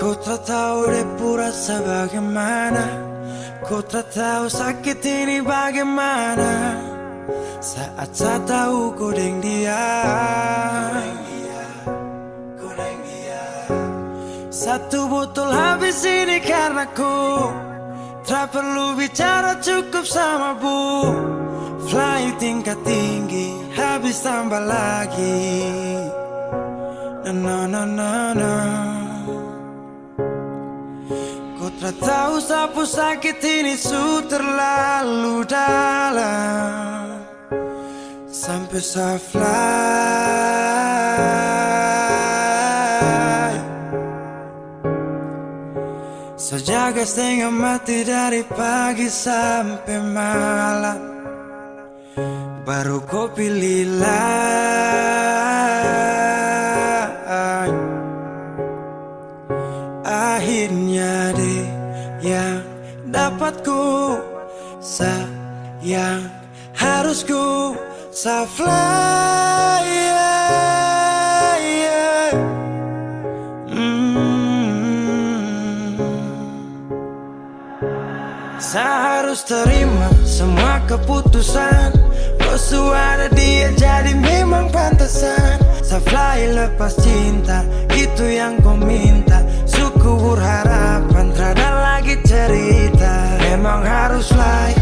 Ku tak tahu depu rasa bagaimana, ku tak tahu sakit ini bagaimana. Saat saya tahu ku deng dia, satu botol habis ini karena ku tak perlu bicara, cukup sama bu. Fly tingkat tinggi, habis tambah lagi. No, no, no, no. Ku tak tahu sapu sakit ini su terlalu dalam, sampai saya fly. Sejaga setengah mati dari pagi sampai malam, baru kau pilih lain. Akhirnya deh yang dapat ku sayang, harus ku fly, yeah, yeah. Saya harus terima semua keputusan. Kau ada dia jadi memang pantasan. Saya fly lepas cinta, itu yang kau minta. Suku berharapan, terada lagi cerita. Memang harus fly,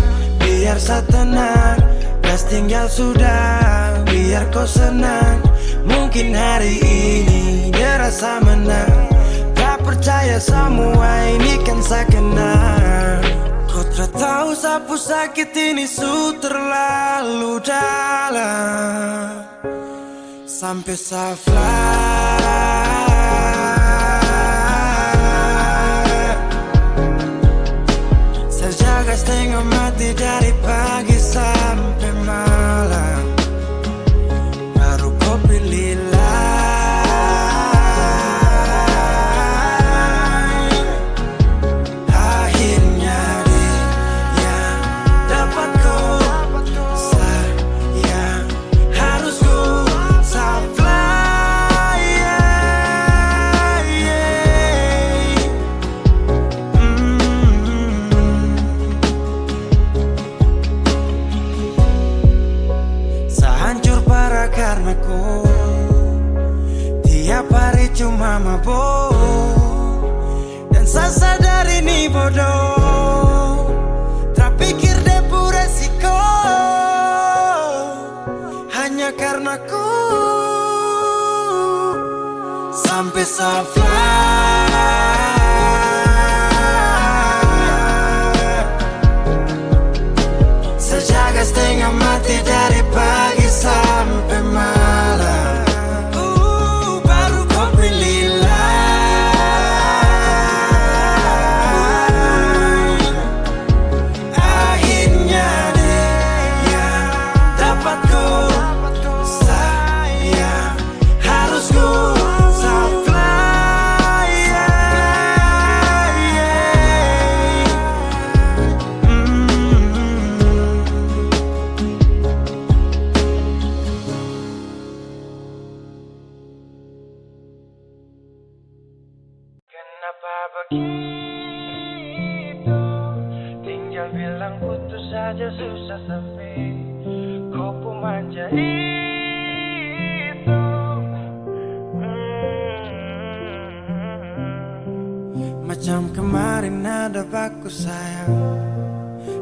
biar saya tenang. Gas tinggal sudah, biar kau senang. Mungkin hari ini dia rasa menang. Tak percaya semua ini kan saya kenal. Kau tak tahu sapu sakit ini su terlalu dalam, sampai saya fly. Saya jaga setengah mati dari pagi sampai malam, baru kau pilih lain. Akhirnya dia yang dapat kau sayang, harus ku fly, yeah, yeah. Saya hancur parah karena ku tiap hari cuma mabuk, dan saya sadar ini bodoh. Tak pikir depu resiko hanya karena ku sampai saya fly. Sejaga setengah mati dari pagi sampai malam, baru kau pilih lain. Akhirnya dia yang dapat ku sayang, harus ku fly, yeah, yeah. Kenapa begitu? Tinggal bilang putus saja susah sampai kau pun manja itu. Macam kemarin ada baku sayang,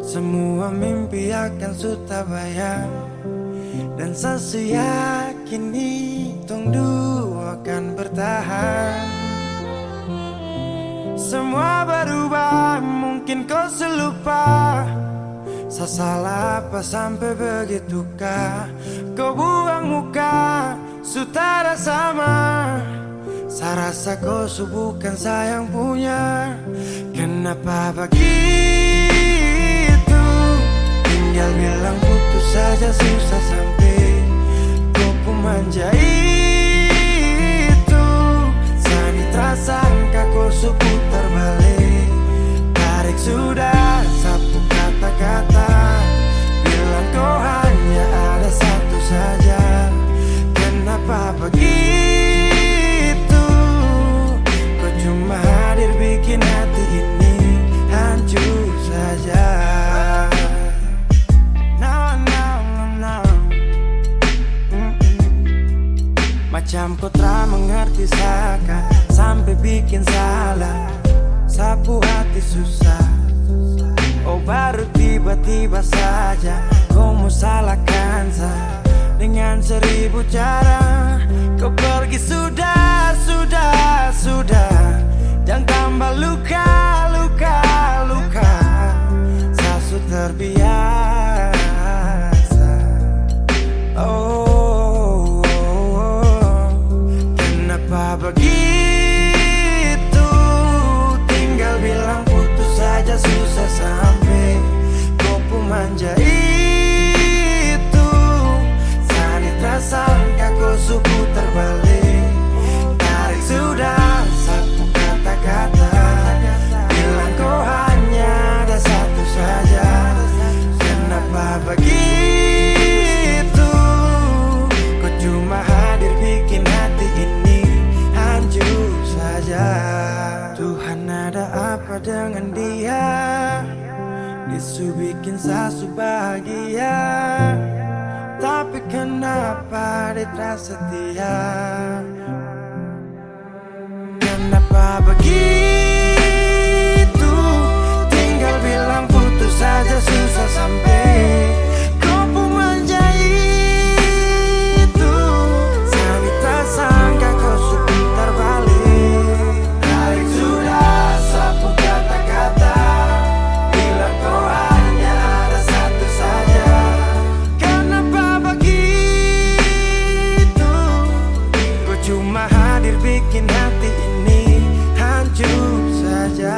semua mimpi akan sudah bayang. Dan saya yakin tong dua akan bertahan. Semua berubah, mungkin kau selupa. Saya salah apa sampai begitukah? Kau buang muka, sutara sama. Saya rasa kau bukan saya yang punya. Kenapa begitu? Tinggal bilang putus saja susah sampai kau pun manja itu. Sani tersangka kau putar balik, tarik sudah sapu kata-kata. Bilang kau hanya ada satu saja. Kenapa begitu? Kau cuma Macam kau tak mengerti saka, sampai bikin salah, sapu hati susah. Oh baru tiba-tiba saja kau mau salahkan saya dengan 1000 cara. Kau pergi sudah, sudah, sudah. Jangan tambah luka, luka, luka. Saya sudah terbiasa. Oh, kenapa begitu? Tinggal bilang putus saja susah sampai kau pun manja itu. Sani tak sangka kau suku terbalik. Tarik sudah satu kata-kata, bilang kau hanya ada satu saja. Kenapa begitu? Kau cuma hadir bikin hati ini hancur saja. Tuhan ada apa dengan dia? Disu bikin sasu bahagia, tapi kenapa dia tak setia? Kenapa begitu? Tinggal bilang putus saja susah sampai kau pun manja itu. Sani tak sangka kau suka terbalik. Tarik sudah sapu kata-kata, bilang kau hanya ada satu saja. Kenapa begitu? Kau cuma hadir bikin hati ini hancur saja.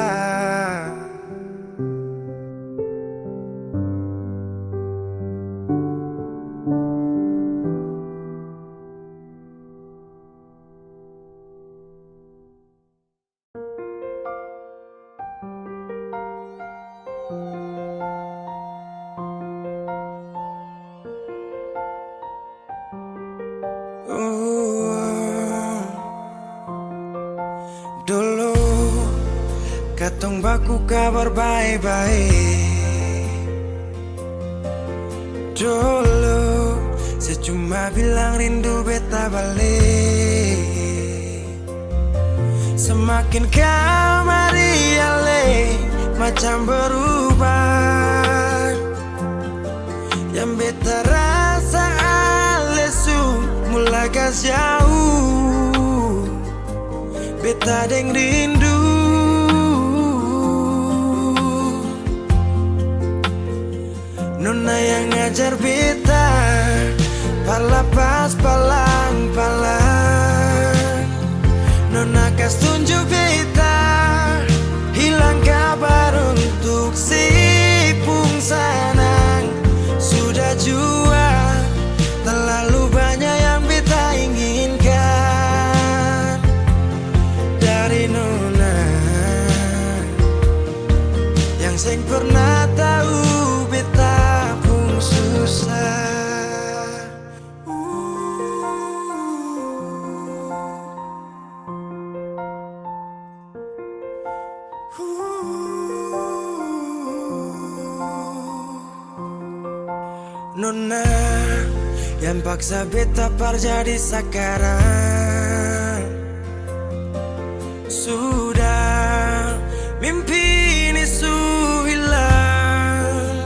Dulu katong baku kabar baik-baik. Dulu saya cuma bilang rindu beta balik. Semakin kamari ale macam berubah. Yang beta rasa alesu mulai gas jauh. Beta deng rindu. Nona yang ngajar beta palapas palang-palang. Nona kas tunjuk beta hilang kabar untuk si pungsanang. Sudah jua terlalu banyak yang beta inginkan dari Nona yang seng pernah tahu beta pun susah. Nona yang paksa beta par jadi sekarang. Sudah mimpi ini su hilang.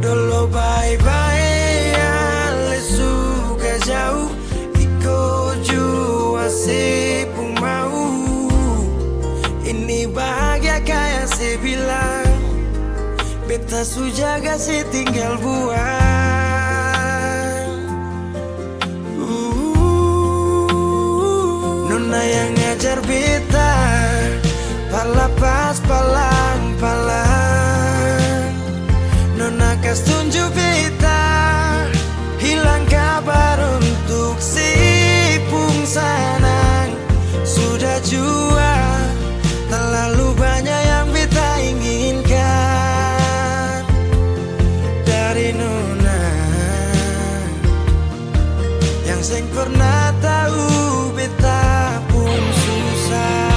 Dulu bye-bye ale suka jauh. Iko jua si pun mau. Ini bahagia kayak si bilang. Beta su jaga si tinggal buang. Nona yang ngajar beta palapas palang-palang. Nona kas tunjuk beta hilang kabar untuk si pungsanang. Sudah jua terlalu banyak yang beta inginkan dari Nona yang seng pernah tahu beta pun susah.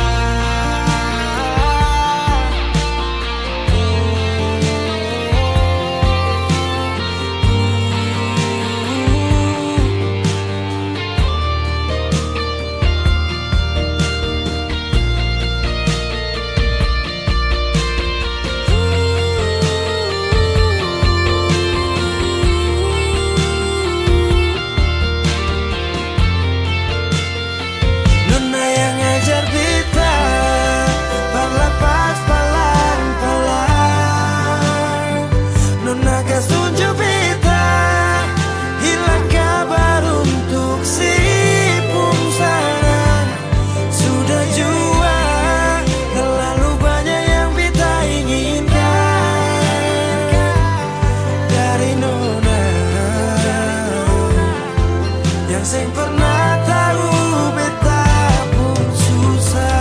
sing pernah tahu beta pun susah.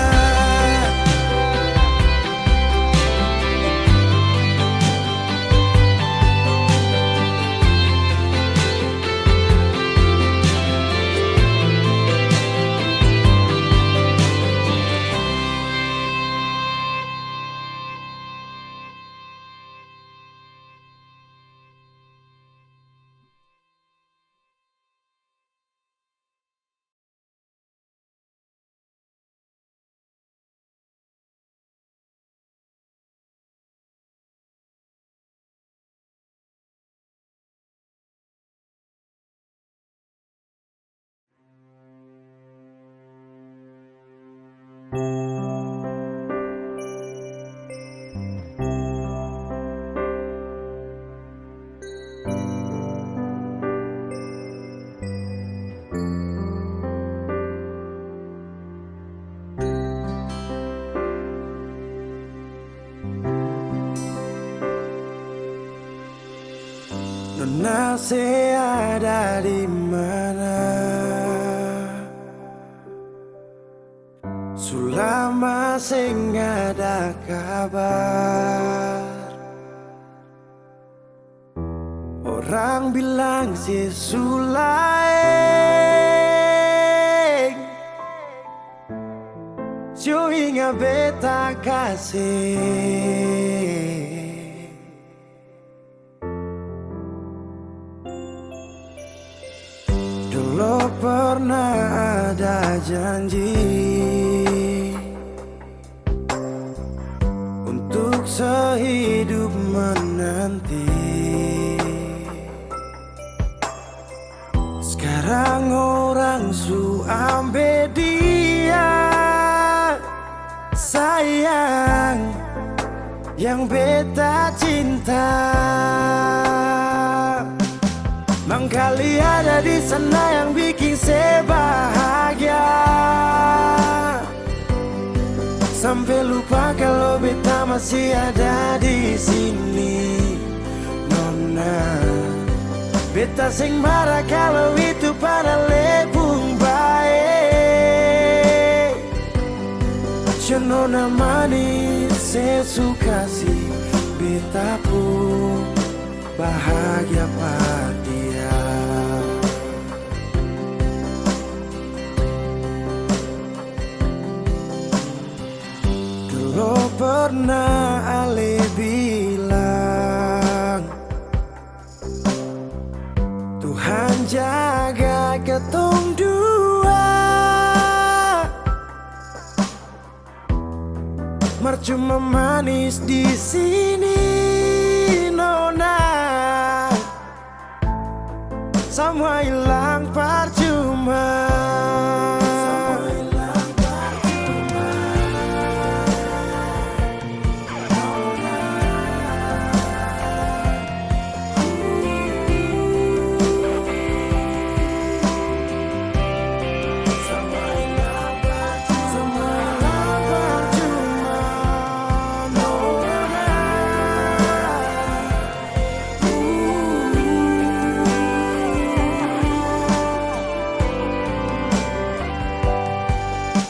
Nona ada di mana? Sulama sing ada kabar. Orang bilang si Sulaeng Sio inga beta kasih. Dulu pernah ada janji untuk sehidup menanti. Sekarang orang su ambil dia. Sayang yang beta cinta. Mangkali ada di sana yang bikin saya bahagia. Sampai lupa kalau beta masih ada di sini. Nona, beta sing marah kalau itu pada lebung baik. Nona manis, saya suka sih. Beta pun bahagia pada dia. Dulu pernah Ale bilang Tuhan jaga ketong dua. Mercuma manis di sini, Nona. Semua hilang percuma.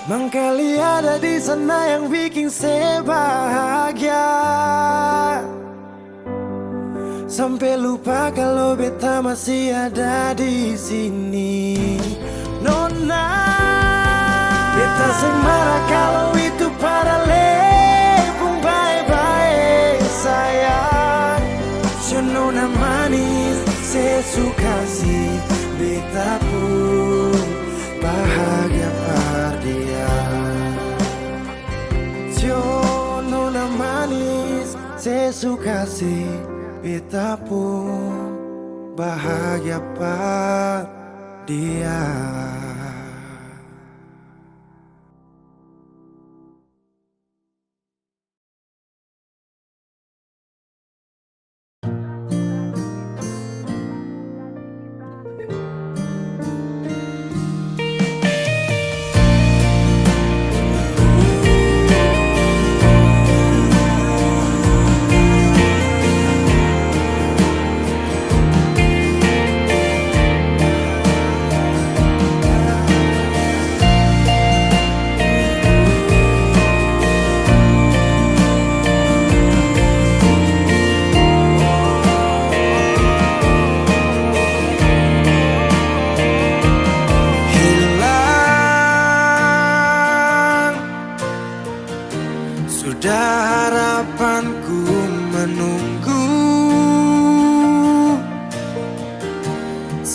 Mangkali ada di sana yang bikin saya bahagia. Sampai lupa kalau beta masih ada di sini. Nona, beta sing marah kalau itu pada lebung baik-baik sayang. Nona manis, saya suka sih. Beta pun bahagia pada dia. Nona manis, saya suka sih. Beta pun bahagia pada dia.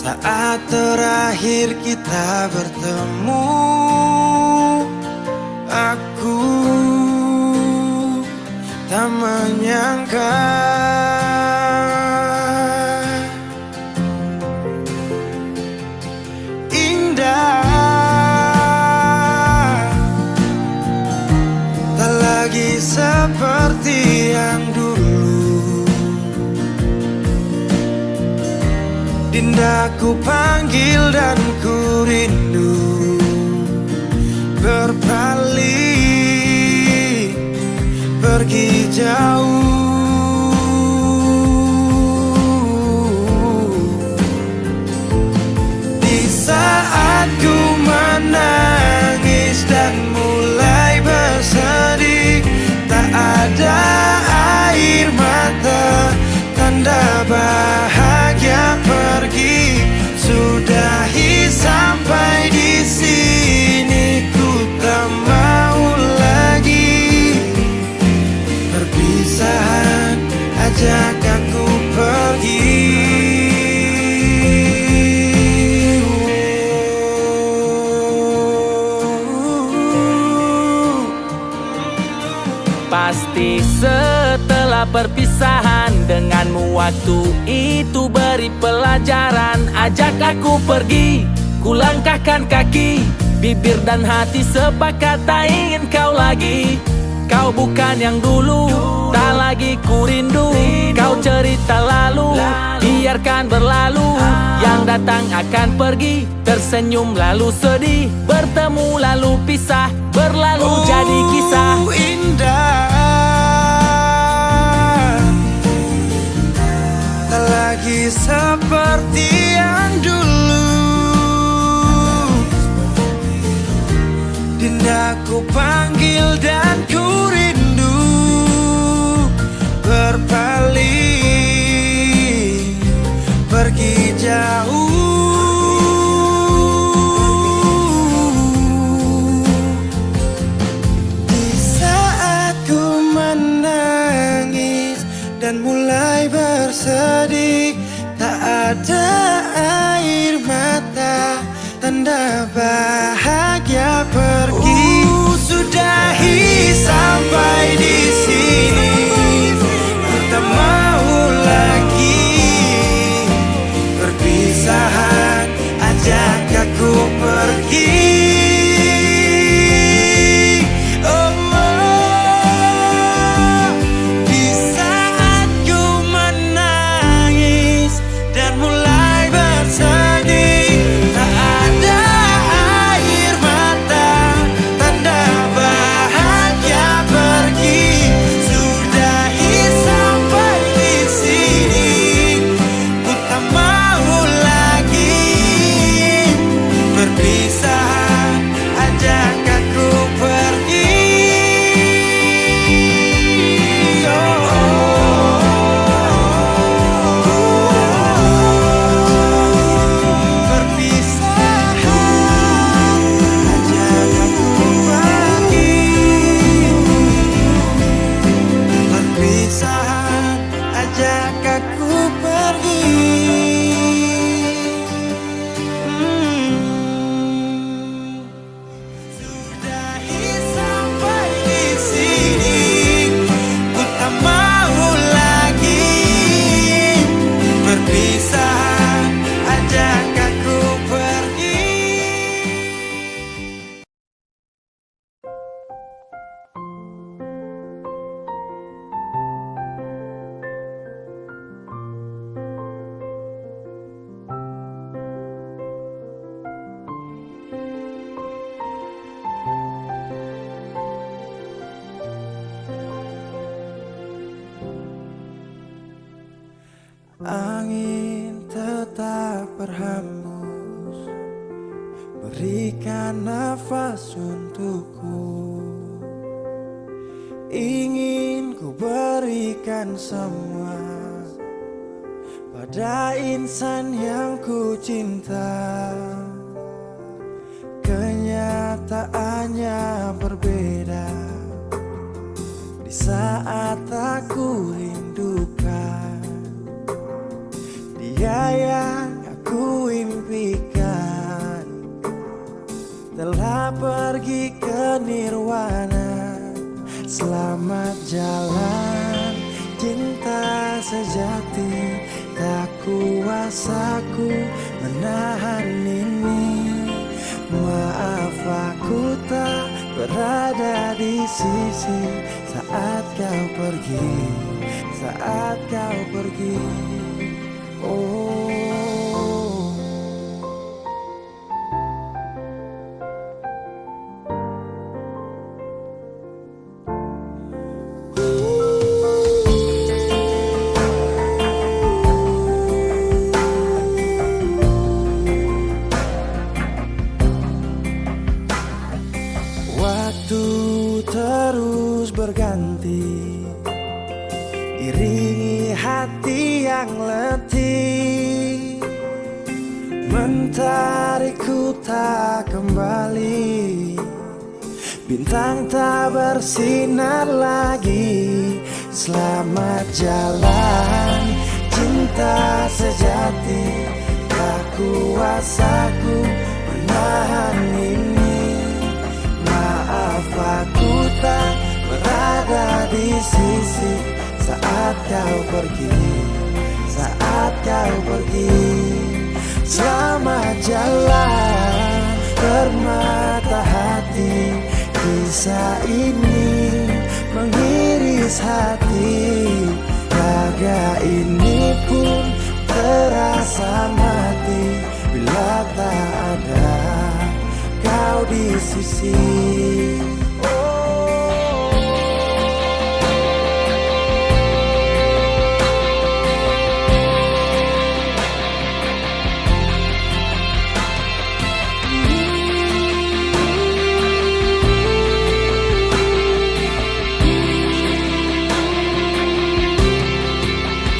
Saat terakhir kita bertemu, aku tak menyangka indah, tak lagi seperti yang dulu. Dinda ku panggil dan ku rindu, berpaling pergi jauh. Di saat ku menangis dan mulai bersedih, tak ada air mata, tanda bahagia pergi. Sudahi sampai di sini, ku tak mau lagi. Perpisahan ajak aku pergi. Pasti setelah perpisahan denganmu, waktu itu beri pelajaran. Ajak aku pergi, ku langkahkan kaki, bibir dan hati sepakat tak ingin kau lagi. Kau bukan yang dulu, tak lagi ku rindu. Kau cerita lalu, biarkan berlalu. Yang datang akan pergi, tersenyum lalu sedih, bertemu lalu pisah, berlalu jadi kisah indah, tak lagi seperti yang dulu. Dinda ku panggil dan ku rindu, berpaling pergi jauh. Di saat ku menangis dan mulai bersedih, tak ada air mata, tanda bahagia pergi. Sudahi sampai di sini, ku tak mau lagi. Perpisahan ajak aku pergi. Di saat ku menangis dan mulai bersedih, tak ada air mata, tanda bahagia pergi. Sudahi sampai di sini, ku tak mau lagi. Perpisahan ajak aku pergi. Perpisahan ajak aku pergi. Perpisahan ajak aku pergi. Sudahi sampai di sini, ku tak mau lagi. Perpisahan ajak aku pergi. Angin tetap berhembus, berikan nafas untukku. Ingin ku berikan semua pada insan yang ku cinta. Kenyataannya berbeda di saat aku rindukan. Dia yang aku nirwana. Selamat jalan cinta sejati, tak kuasaku menahan ini. Maaf aku tak berada di sisi saat kau pergi, saat kau pergi. Oh. Waktu terus berganti, iringi hati yang letih, mentarikku tak kembali. Bintang tak bersinar lagi. Selamat jalan cinta sejati, tak kuasaku menahan ini. Maaf aku tak berada di sisi saat kau pergi, saat kau pergi. Selamat jalan permata hati, kisah ini mengiris hati. Raga ini pun terasa mati bila tak ada kau di sisi.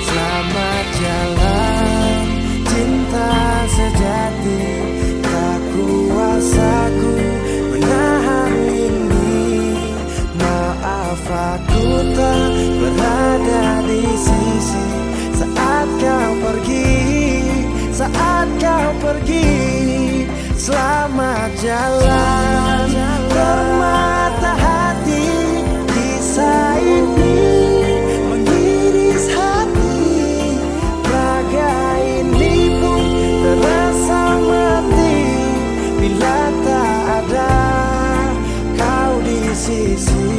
Selamat jalan cinta sejati, tak kuasaku menahan ini. Maaf aku tak berada di sisi saat kau pergi, saat kau pergi. Selamat jalan permata hati, kisah ini mengiris hati. Raga ini pun terasa mati bila tak ada kau di sisi.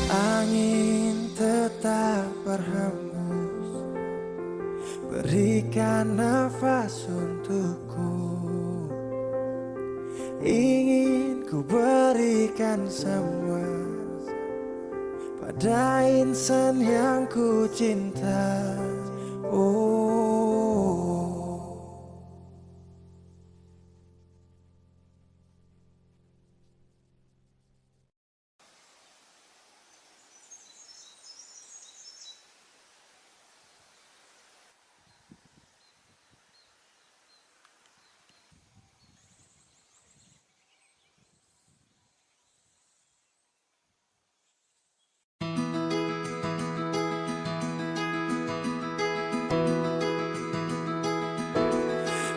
Angin tetap berhembus, berikan nafas untukku. Ingin ku berikan semua pada insan yang ku cinta. Oh.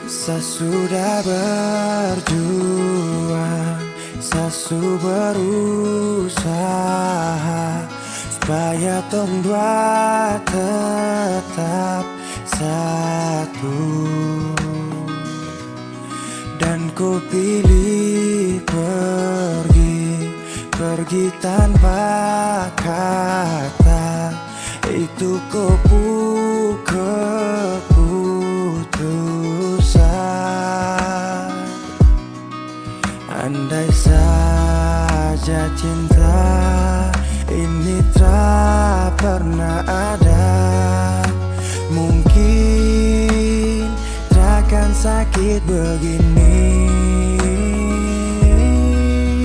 Sesudah berjuang, sesu berusaha supaya tong dua tetap satu. Dan ku pilih pergi, pergi tanpa kata. Itu keputusan. Andai saja cinta ini tak pernah ada, mungkin takkan sakit begini.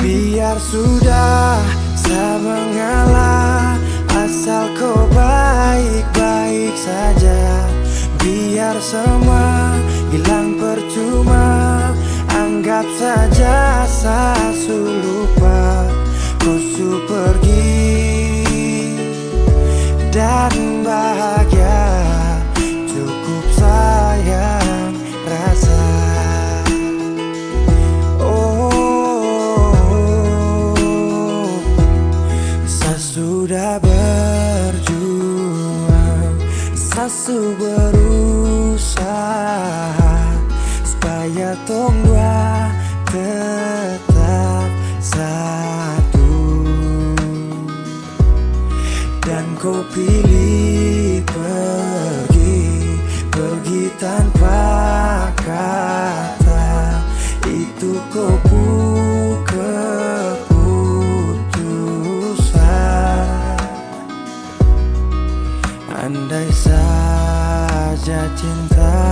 Biar sudah saya mengalah, asal kau baik-baik saja. Biar semua hilang percuma, anggap saja saya lupa. Kau pergi dan bahagia, cukup sayang rasa. Oh, tanpa kata, itu kau keputusan. Andai saja cinta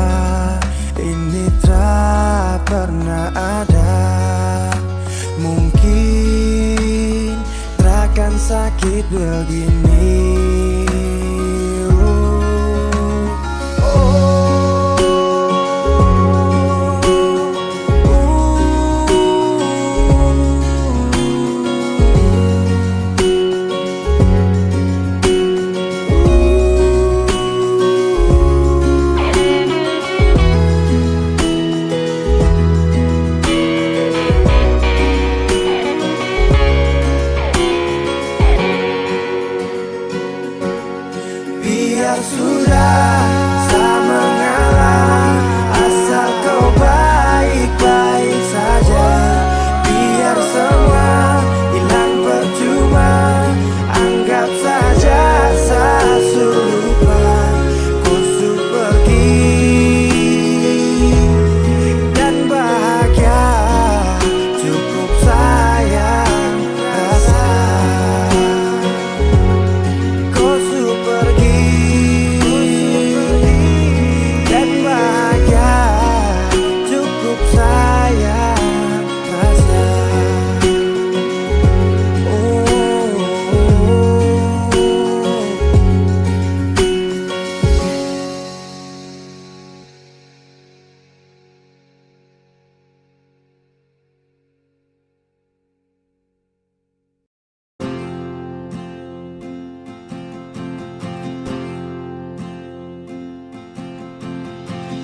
ini tak pernah ada, mungkin takkan sakit begini. Biar sudah tak mengalah, asal kau baik-baik saja. Biar semua hilang percuma, anggap saja saya suruh lupa. Ku suruh pergi dan bahagia, cukup sayang rasa. Ku suruh pergi dan bahagia, cukup sayang rasa.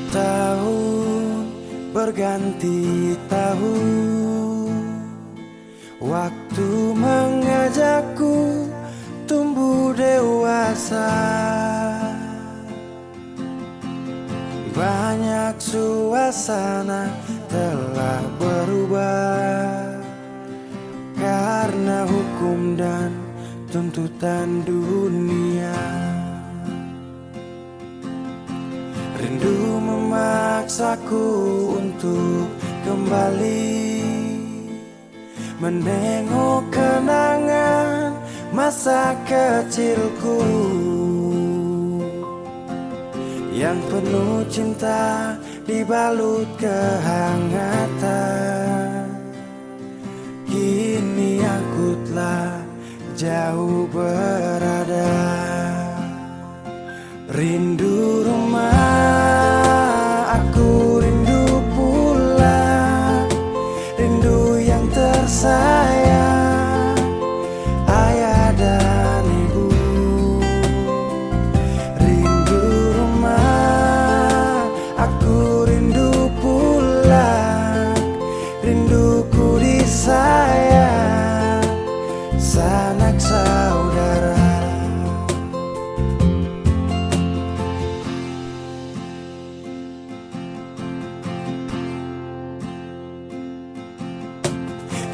Tahun berganti tahun, waktu mengajakku tumbuh dewasa. Banyak suasana telah berubah karena hukum dan tuntutan dunia. Rindu memaksaku untuk kembali menengok kenangan masa kecilku yang penuh cinta dibalut kehangatan. Kini aku telah jauh berada, rindu rumah, aku rindu pulang, rindu yang tersayang, ayah dan ibu. Rindu rumah, aku rindu pulang, rinduku disayang, sanak saudara.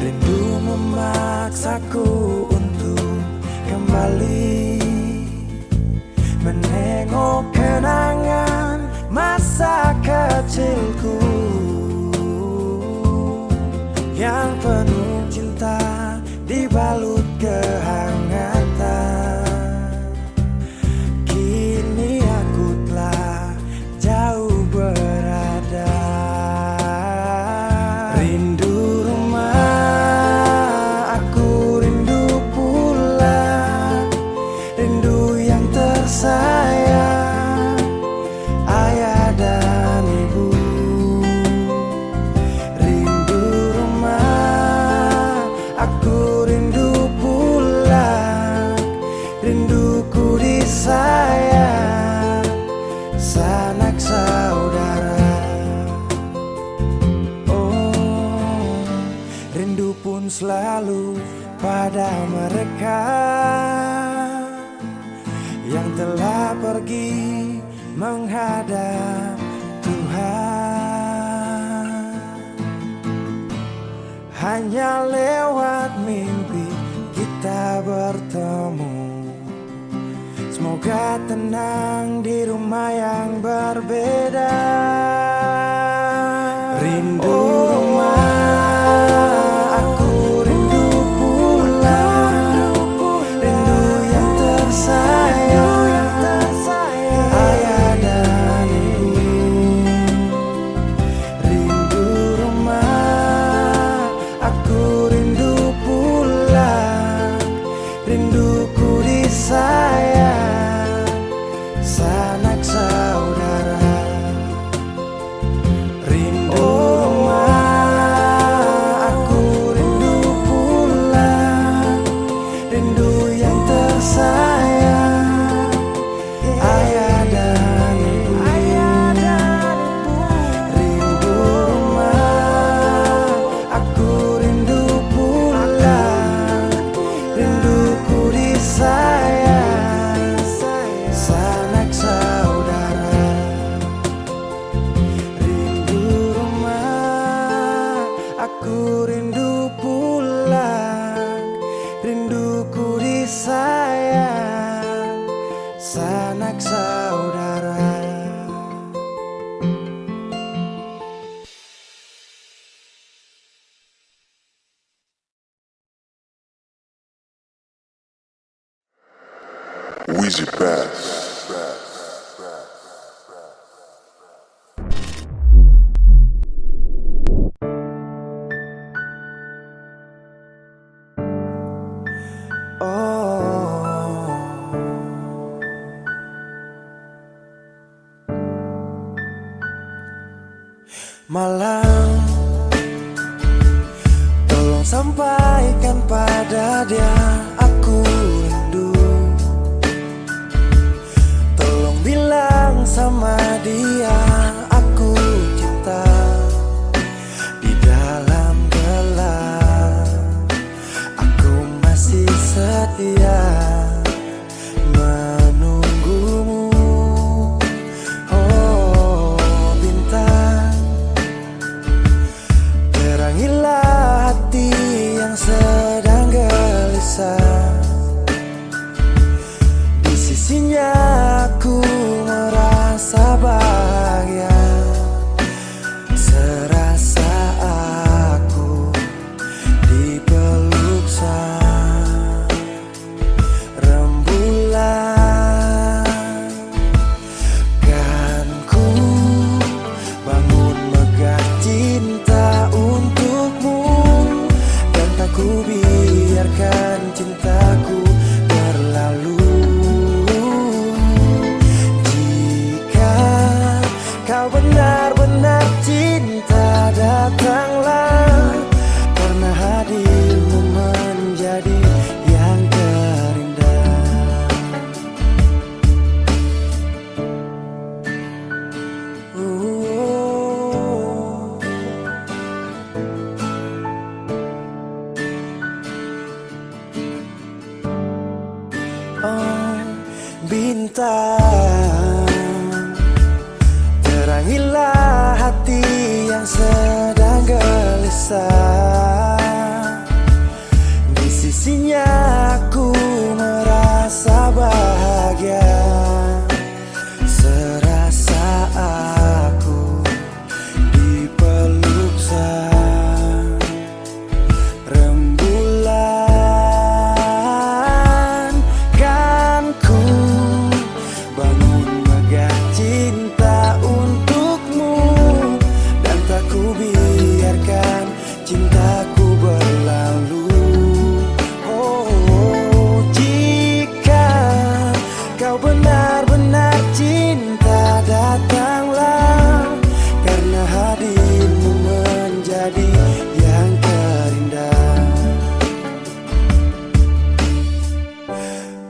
Rindu memaksaku untuk kembali menengok kenangan masa kecilku yang penuh cinta dibalut kehangatan. Kini aku telah jauh berada, rindu rumah, aku rindu pulang, rindu yang tersayang, ayah dan ibu. Rindu rumah, aku rindu pulang, rinduku disayang, sanak saudara. Oh, rindu pun selalu pada mereka yang telah pergi menghadap Tuhan. Hanya lewat mimpi kita bertemu. Semoga Semoga tenang di rumah yang berbeda. Rindu rumah, aku rindu pulang. Rindu yang tersayang, ayah dan ibu. Rindu rumah, aku rindu pulang. Rinduku disayang sanak saudara. Rindu rumah, aku rindu pulang. Rindu yang tersayang, ayah dan ibu. Rindu rumah, aku rindu pulang. Rinduku disayang sanak saudara. Rindu rumah, aku rindu pulang. Rinduku disayang sanak saudara. Weezy Bass. Malam, tolong sampaikan pada dia aku rindu. Tolong bilang sama dia aku cinta. Di dalam gelap, aku masih setia menunggumu. Oh bintang, terangilah hati yang sedang gelisah. Di sisinya aku merasa bahagia, serasa aku dipeluk sang rembulan. Kan ku bangun megah cinta untukmu, dan tak ku biarkan cintaku berlalu. Jika kau benar-benar cinta, datanglah, karena hadirmu menjadi yang terindah. Oh bintang, terangilah hati yang sedang gelisah. Di sisinya aku merasa bahagia, serasa aku dipeluk sang rembulan. Kan ku bangun megah cinta untukmu, dan tak ku biarkan cintaku berlalu. Oh jika kau benar-benar cinta, datanglah, karena hadirmu menjadi yang terindah.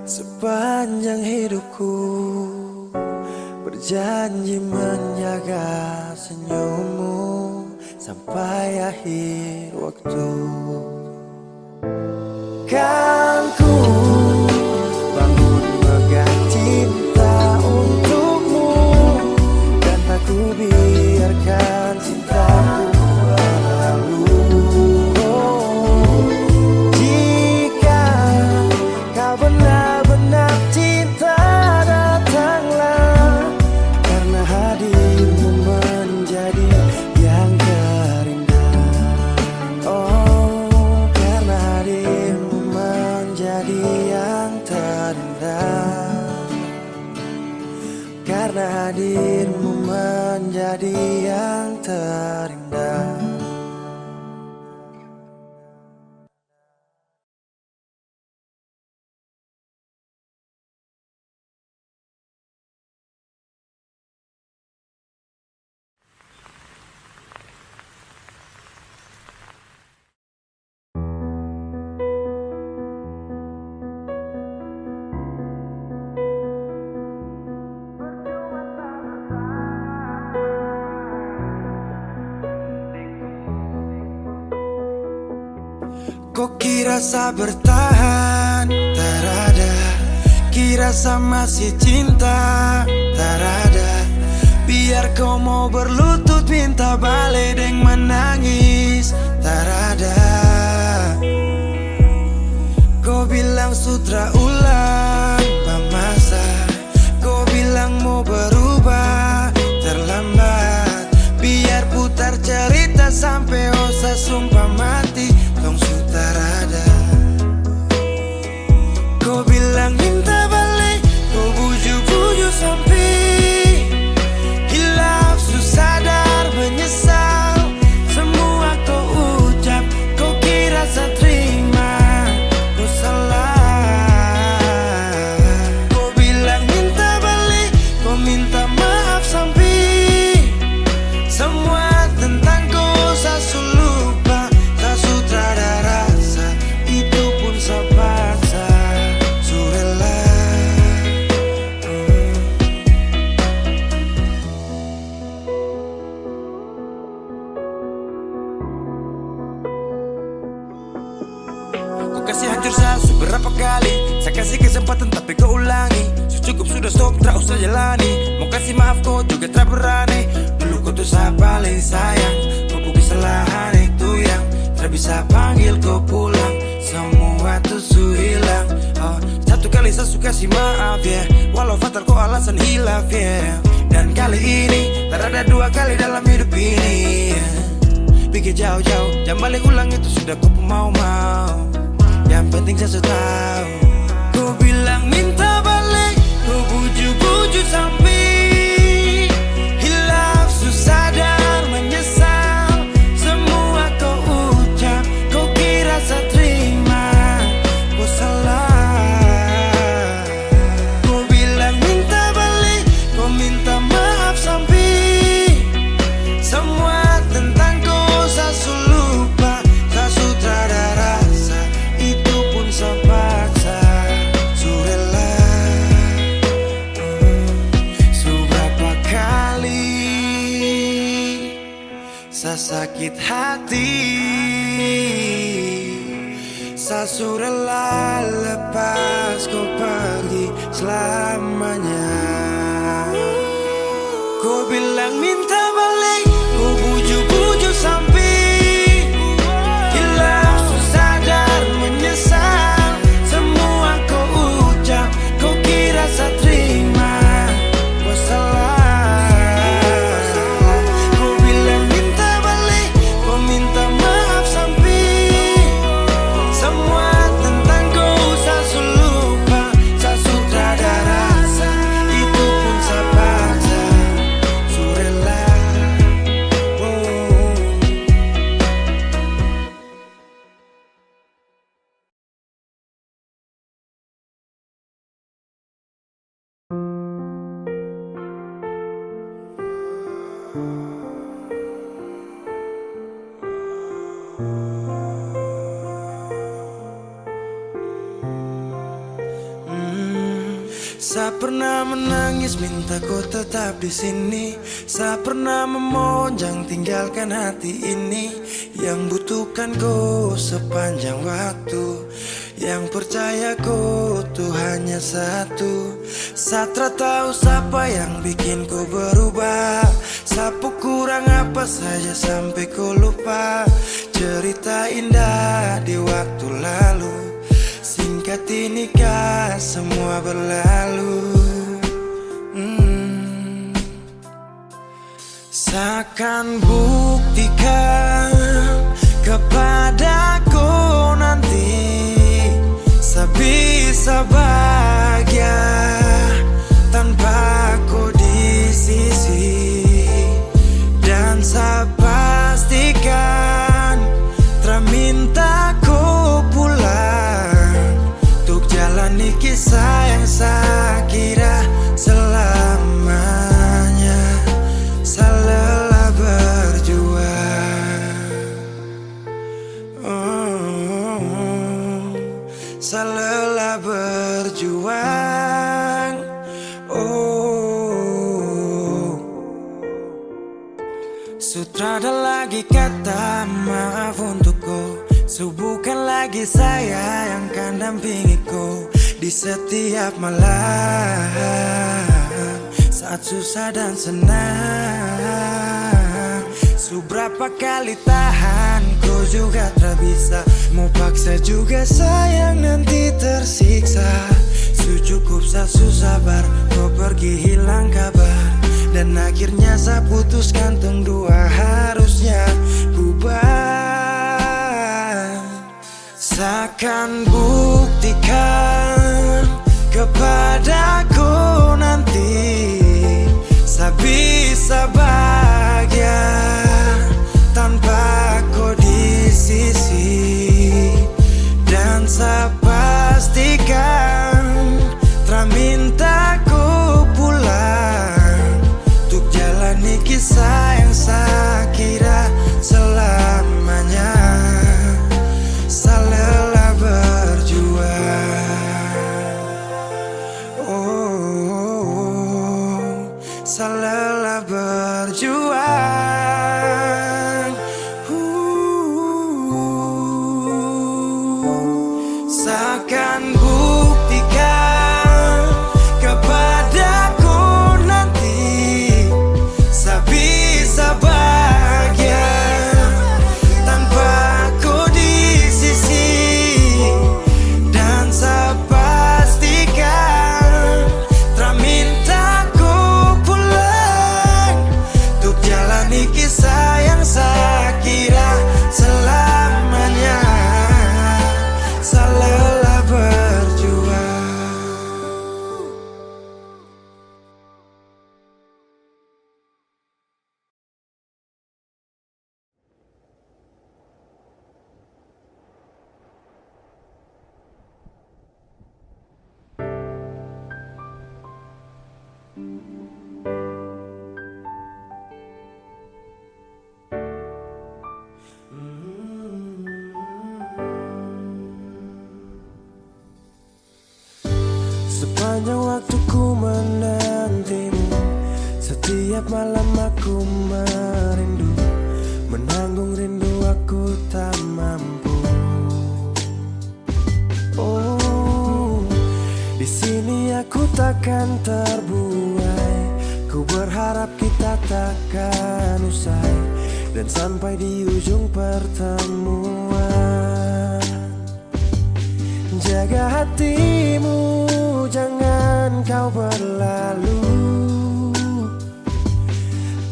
Sepanjang hidupku berjanji menjaga senyummu sampai akhir waktu. Kan ku bangun megah cinta untukmu, dan tak ku biarkan cintaku berlalu. Oh, jika kau benar-benar cinta, jadi yang terindah. Kok kira sa bertahan? Tak ada. Kira sa masih cinta? Tak ada. Biar kau mau berlutut minta balik deng menangis. Tak ada. Kau bilang sutra ulang pamasa. Kau bilang mau berubah terlambat. Biar putar cerita sampai osa sumpah mati. Tong sutarada. Kau bilang minta balik, kau buju-buju sampai hilaf, sadar, menyesal. Semua kau ucap, kau kira saya terima. Kau salah. Kau bilang minta balik, kau minta maaf sampai semua tentang kau saya lupa. Tak sutradara rasa, itu pun saya paksa. Surela. Kau kasih hancur saya seberapa kali. Saya kasih kesempatan tapi kau ulangi. Cukup sudah stop, tak usah jalani. Mau kasih maaf kau juga tak berani. Dulu kau tuh saya paling sayang. Kau kesalahan itu yang tak bisa panggil kau pulang. Semua tuh su hilang. Satu kali saya suka kasih maaf ya, walau fatal kau alasan hilaf ya. Dan kali ini tak ada dua kali dalam hidup ini ya. Pikir jauh-jauh, jangan balik ulang itu sudah kau mau-mau. Yang penting saya sudah tahu. Kau bilang minta balik, kau buju-buju sampai hilaf, sadar, menyesal. Semua kau ucap, kau kira saya terima. Kau salah. Kau bilang minta balik, kau minta maaf sampai semua tentang kau saya lupa. Tak sutradara rasa, itu pun saya paksa. Surela. Seberapa kali saya sakit hati, saya surela lepas kau pergi selamanya. Kau bilang minta balik, kau buju-buju sampai hilang, sadar, menyesal. Semua kau ucap, kau kira saya terima. Kau salah. Kau bilang minta balik, kau minta maaf sampai semua tentang kau saya lupa. Saya sutradara rasa, itu pun saya paksa. Surela. Saya pernah menangis minta kau tetap di sini. Saya pernah memonjang tinggalkan hati ini. Yang butuhkan kau sepanjang waktu. Yang percaya kau tuh hanya satu. Saya tak tahu siapa yang bikin kau berubah. Sapu kurang apa saja sampai kau lupa cerita indah di waktu lalu. Singkat ini kah semua berlalu. Seakan buktikan kepadaku nanti saya bisa bahagia tanpa kau di sisi. Sutrada lagi kata maaf untukku. Bukan lagi saya yang kan dampingiku di setiap malam, saat susah dan senang. Seberapa kali tahan, ku juga tak bisa. Mau paksa juga sayang, nanti tersiksa. Cukup saya sabar, kau pergi hilang kabar. Dan akhirnya saya putuskan tong dua harusnya bubar. Seakan buktikan kepadaku nanti saya bisa bahagia tanpa kau di sisi. Dan saya pastikan tak minta ku pulang untuk jalani kisah yang saya kira selamanya. Saya lelah berjuang, oh, saya lelah berjuang. Seakan buktikan kepadaku nanti saya bisa bahagia tanpa ku di sisi. Dan saya pastikan tak minta ku pulang untuk jalani kisah yang saya kira selamanya. Saya lelah berjuang. Sepanjang waktu ku menantimu, setiap malam aku merindu. Menanggung rindu aku tak mampu. Oh, di sini aku takkan terbuai. Ku berharap kita takkan usai dan sampai di ujung pertemuan. Jaga hatimu, jangan kau berlalu,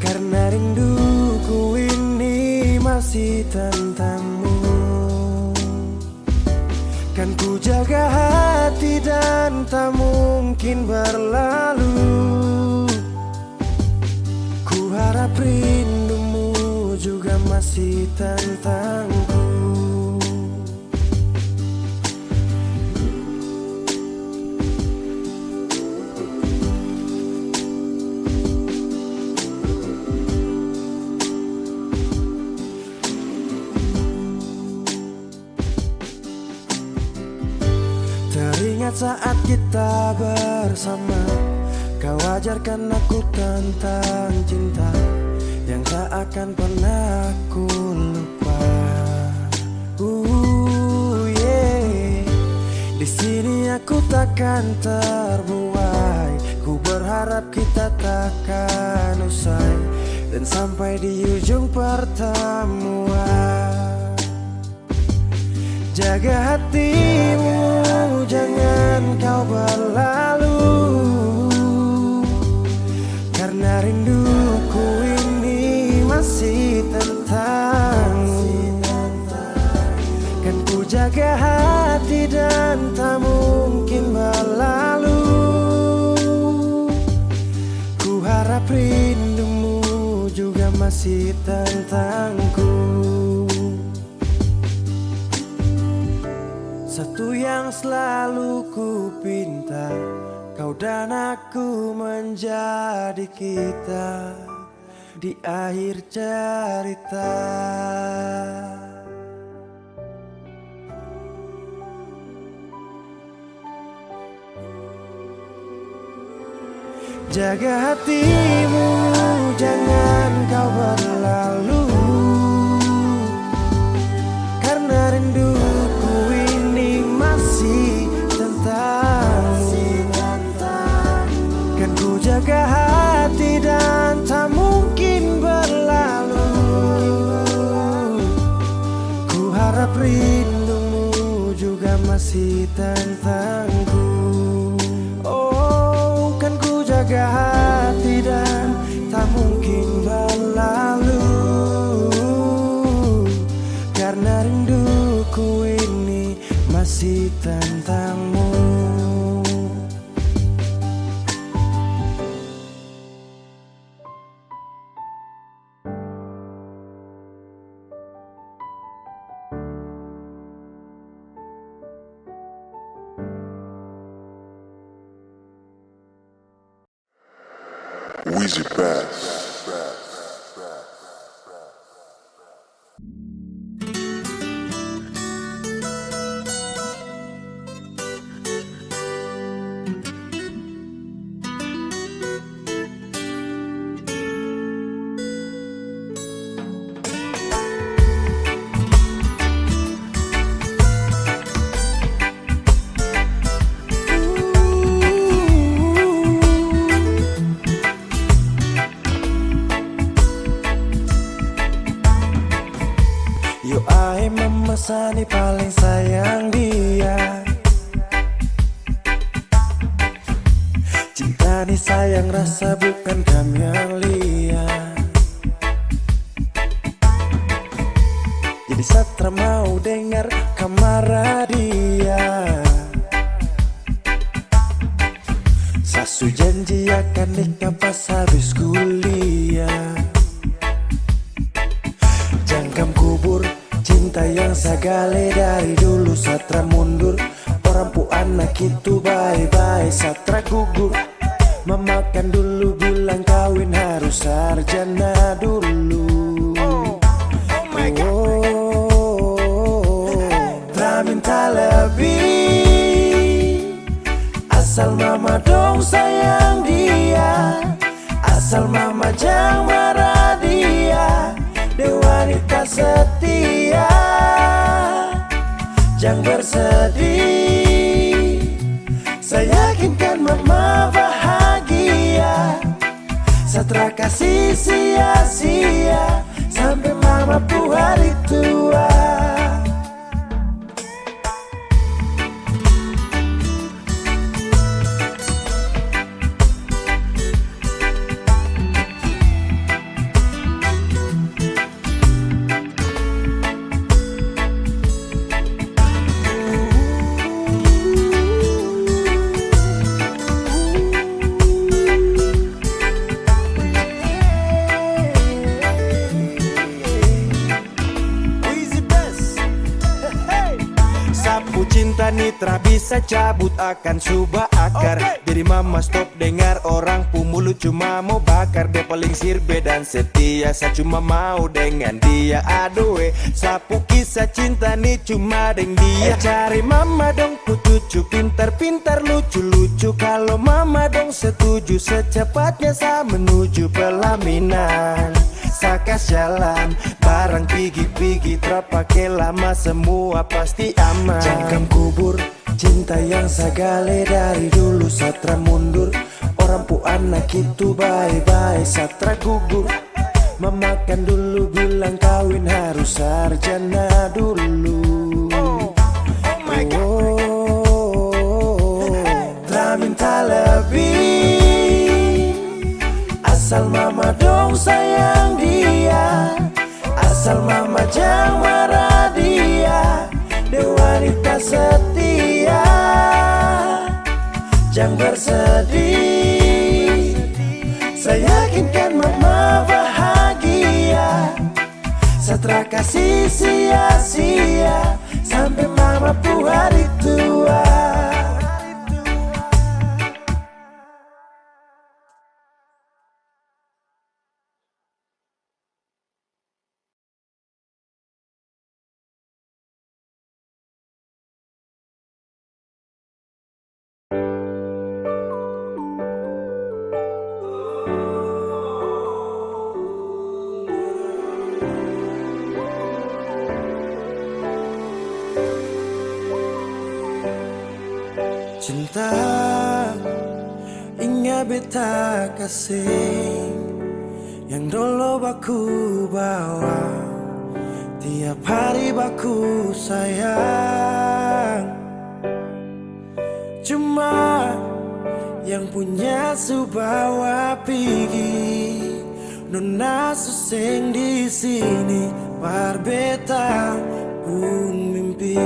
karena rinduku ini masih tentangmu. Kan ku jaga hati dan tak mungkin berlalu. Ku harap rindumu juga masih tentangku. Teringat saat kita bersama, kau ajarkan aku tentang cinta yang tak akan pernah aku lupa. Yeah. Di sini aku takkan terbuai. Ku berharap kita takkan usai dan sampai di ujung pertemuan. Jaga hatimu, jangan kau berlalu, karena rinduku ini masih tentangmu. Kan ku jaga hati dan tak mungkin berlalu. Ku harap rindumu juga masih tentangku. Satu yang selalu ku pinta, kau dan aku menjadi kita di akhir cerita. Jaga hatimu, jangan kau berlalu, masih tentangku. Oh, kan ku jaga hati dan tak mungkin berlalu, karena rinduku ini masih tentangmu. Weezy Bass. Yo ai memesani paling sayang dia. Cinta ni sayang rasa bukan kamelia. Jadi Satra mau dengar kamar dia. Sasu janji akan nikah pas habis kuliah. Jangkam kubur cinta yang sagale dari dulu. Satra mundur, orang pu anak itu bye-bye. Satra gugur, memakan dulu bilang kawin harus sarjana dulu. Tak minta lebih, asal mama dong sayang dia. Asal mama jangan marah dia. Dia wanita setia, jangan bersedih. Saya yakinkan mama bahagia. Satra kasih sia-sia sampai mama pu hari tua. Sapu cinta nitra bisa cabut akan subah akar. Jadi mama stop dengar orang pu mulut cuma mau bakar. Dia paling sirbe dan setia, saya cuma mau dengan dia. Aduh sapu kisah cinta nih cuma dengan dia. Cari mama dong pu cucu pintar-pintar lucu-lucu. Kalau mama dong setuju secepatnya saya menuju pelaminan. Sakas jalan, barang pigi-pigi terpakai lama, semua pasti aman. Jangkam kubur, cinta yang sagale dari dulu. Satra mundur, orang pu anak itu bye-bye. Satra gugur, memakan dulu bilang kawin harus sarjana dulu. Tak minta lebih, asal mama dong sayang dia. Asal mama jangan marah dia. Dia wanita setia, jangan bersedih. Saya yakinkan mama bahagia. Satra kasih sia-sia sampai mama pu hari tua. Cinta ingat beta kasih yang dulu baku bawa, tiap hari baku sayang. cuma yang punya subawa pigi nona suseng di sini parbeta pun mimpi.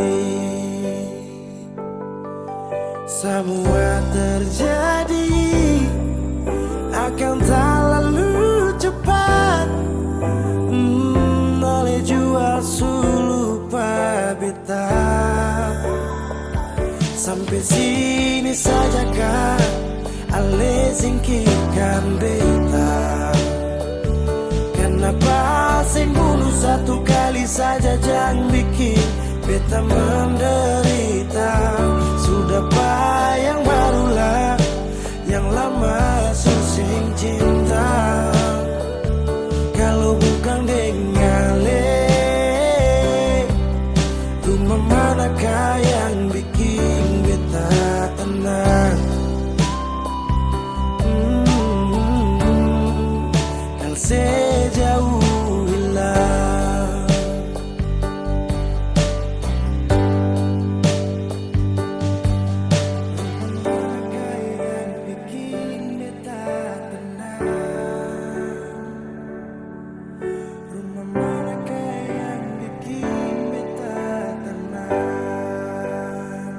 Semua terjadi akan tak lalu cepat, oleh jual sulu parbeta. Sampai sini saja kan ale singkirkan beta. Kenapa sing bunuh satu kali saja jangan bikin beta menderita. Sudah yang barulah yang lama susing cinta. Kalau bukan dengan le, rumah manakah yang bikin beta tenang? Kalau sejauh hilang, rumah manakah yang bikin beta tenang? Rumah manakah yang bikin beta tenang?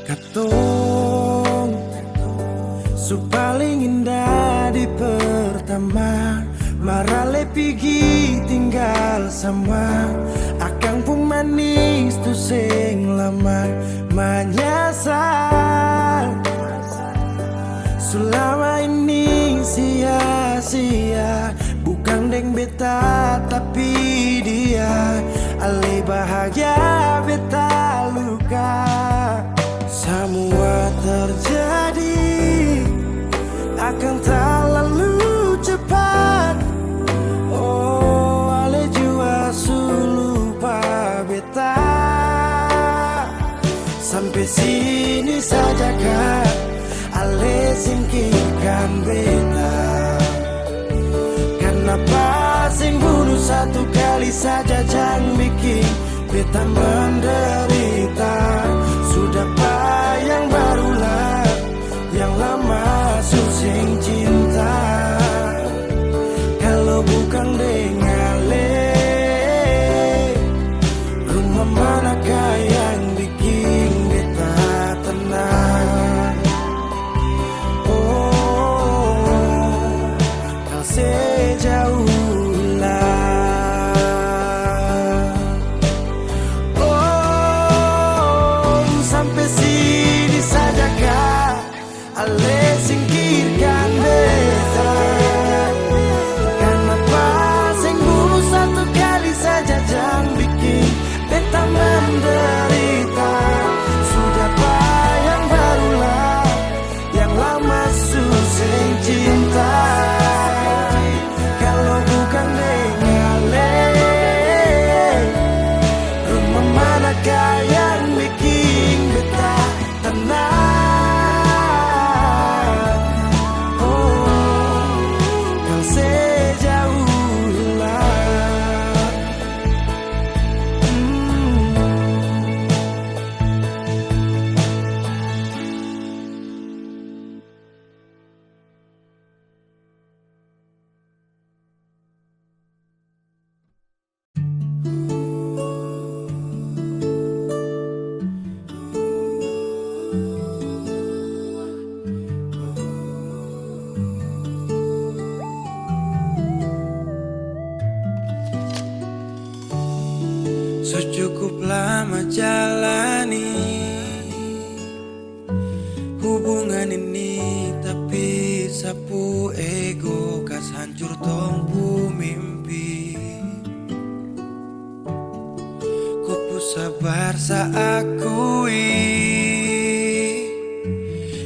Katong su paling indah di pertama, marale pigi tinggal sama. Akang pun manis tu sing lama menyasar. Selama ini sia-sia, bukan deng beta tapi dia. Ale bahagia beta luka. Semua terjadi akan tak lalu cepat. Oh, ale jua sulu pa beta. Sampai sini saja kah ale singkirkan beta. Kenapa sing bunuh satu kali saja jangan bikin beta menderita. Sudah yang barulah yang lama susing cinta. Kalau bukan dengan le, rumah manakah yang bikin beta tenang? Oh, kau sejauh hilang. Oh, sampai sini saja kah ale singkirkan beta. Kenapa sing bunuh satu kali saja jangan bikin beta menderita. Sudah yang barulah yang lama susing cinta. Kalau bukan dengan le, rumah manakah yang bikin beta tenang? Oh, kau sejauh hilang. Cukup lama jalani hubungan ini, tapi sapu ego kas hancur tongpu mimpi. Ku sabar saakui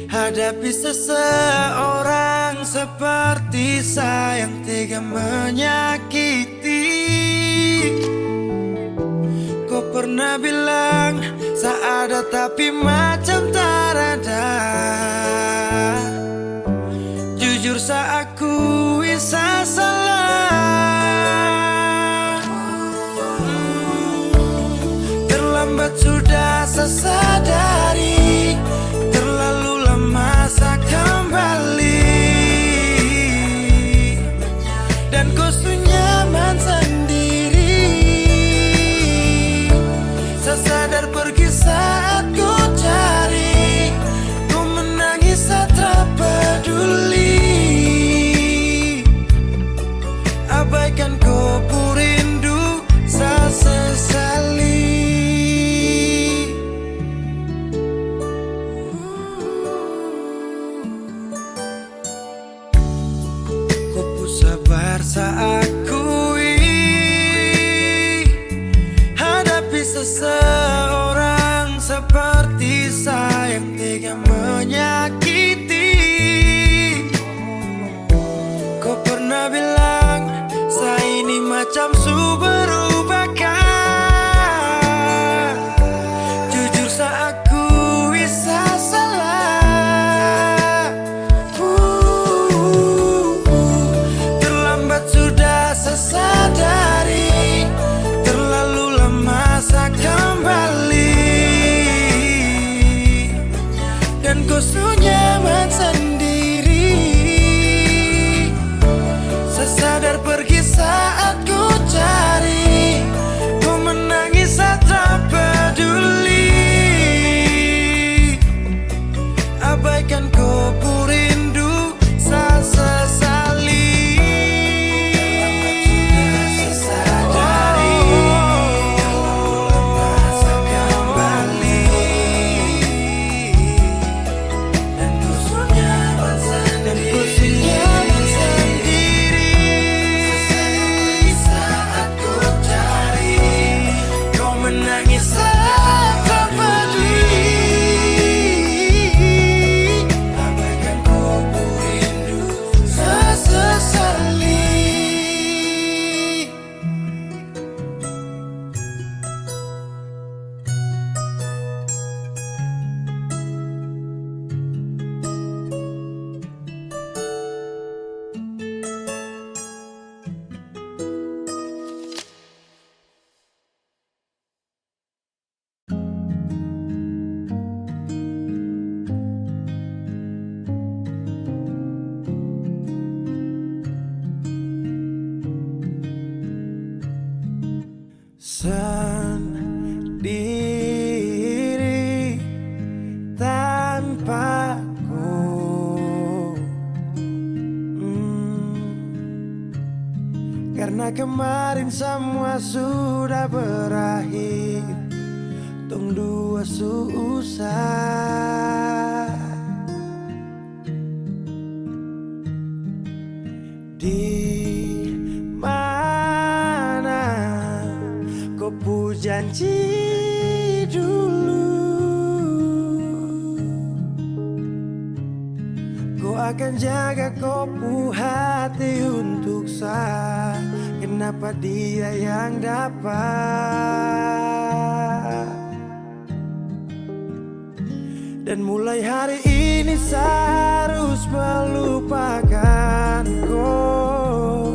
hadapi seseorang seperti saya yang tega menyakiti. Kau pernah bilang seada tapi macam tak ada. Jujur saya akui saya salah. Terlambat sudah saya sadari Dan ku nyaman sendiri. Saya sadar pergi saat ku cari, ku menangis saat tak peduli. Abaikan kopu rindu, saya sesali. Ku sabar saat akui hadapi seseorang seperti saya yang tega menyakiti. Kau pernah bilang saya ini macam su berubahkan. Jujur saya akui saya salah. Terlambat sudah saya sadari, terlalu lama saya kembali. Dan ku nyaman sendiri. Saya sadar pergi saat ku cari, ku menangis saat tak peduli. Abaikan kopu rindu, saya sesali. Terlambat sendiri tanpaku. Karena kemarin semua sudah berakhir, tong dua susah. Di mana kau pu janji dulu, kau akan jaga kopu hati untuk saya. Kenapa dia yang dapat? Dan mulai hari ini saya harus melupakan kau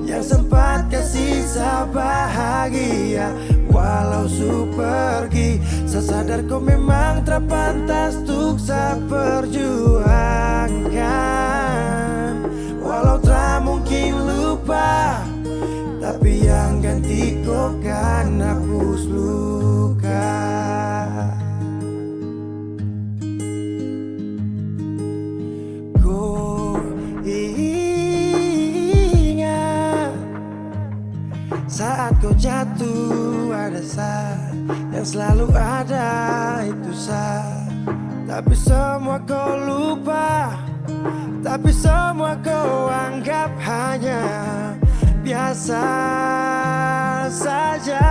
yang sempat kasih saya bahagia. Walau su pergi, saya sadar kau memang tak pantas untuk saya perjuangkan. Walau tak mungkin lupa, tapi yang ganti kau kan hapus luka. Kau ingat saat kau jatuh, ada saya yang selalu ada, itu saya. Tapi semua kau lupa, tapi semua kau anggap hanya biasa saja.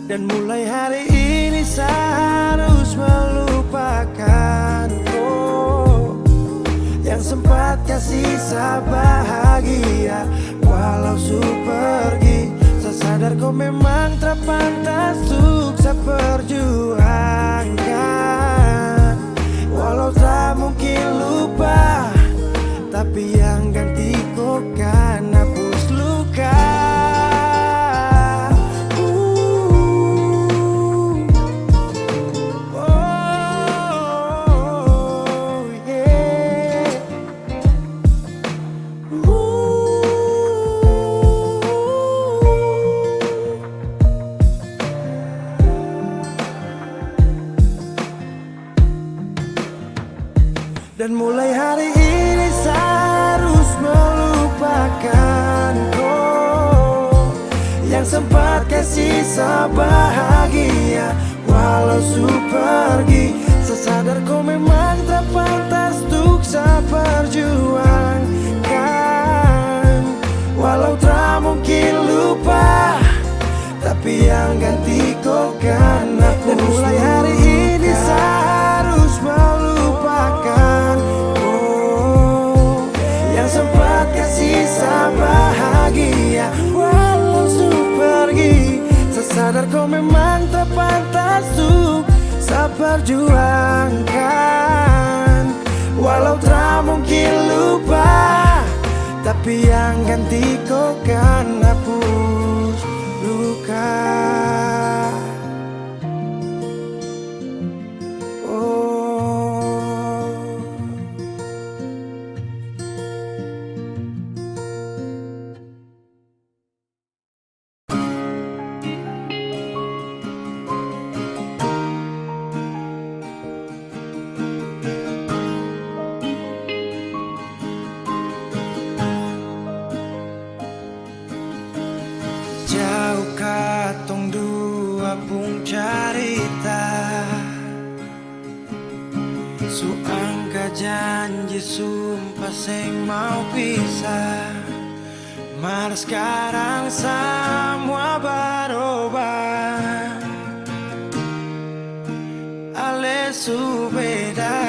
Dan mulai hari ini saya harus melupakan kau yang sempat kasih saya bahagia. Walau su pergi, saya sadar kau memang tak pantas untuk saya perjuangkan. Walau tak mungkin lupa, tapi yang ganti kau kan hapus luka. Oh, yeah. Dan mulai hari ini saya harus melupakan kau yang sempat kasih sebahagia. Walau su pergi, saya sadar kau memang tak pantas untuk saya perjuangkan. Walau tak mungkin lupa, tapi yang ganti kau kan hapus. Dan mulai hari ini saya harus melupakan kau yang sempat kasih saya bahagia. Walau su pergi, saya sadar kau memang tak pantas untuk saya perjuangkan. Walau tak mungkin lupa, tapi yang ganti kau kan hapus luka. Jauh katong dua pung carita, su angka janji sumpah seng mau pisah. Mar sekarang semua berubah, ale su beda.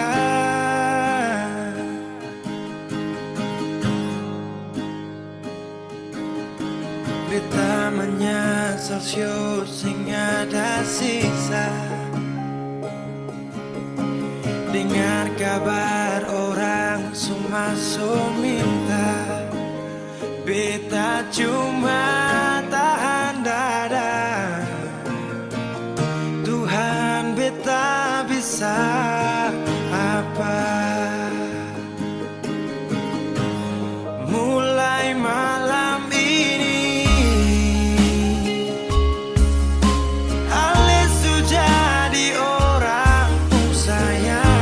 Beta menyesal sio sing ada sisa. Dengar kabar orang semua minta, beta cuma tahan dada. Tuhan beta bisa apa? Mulai malam ini Ale su jadi orang sayang,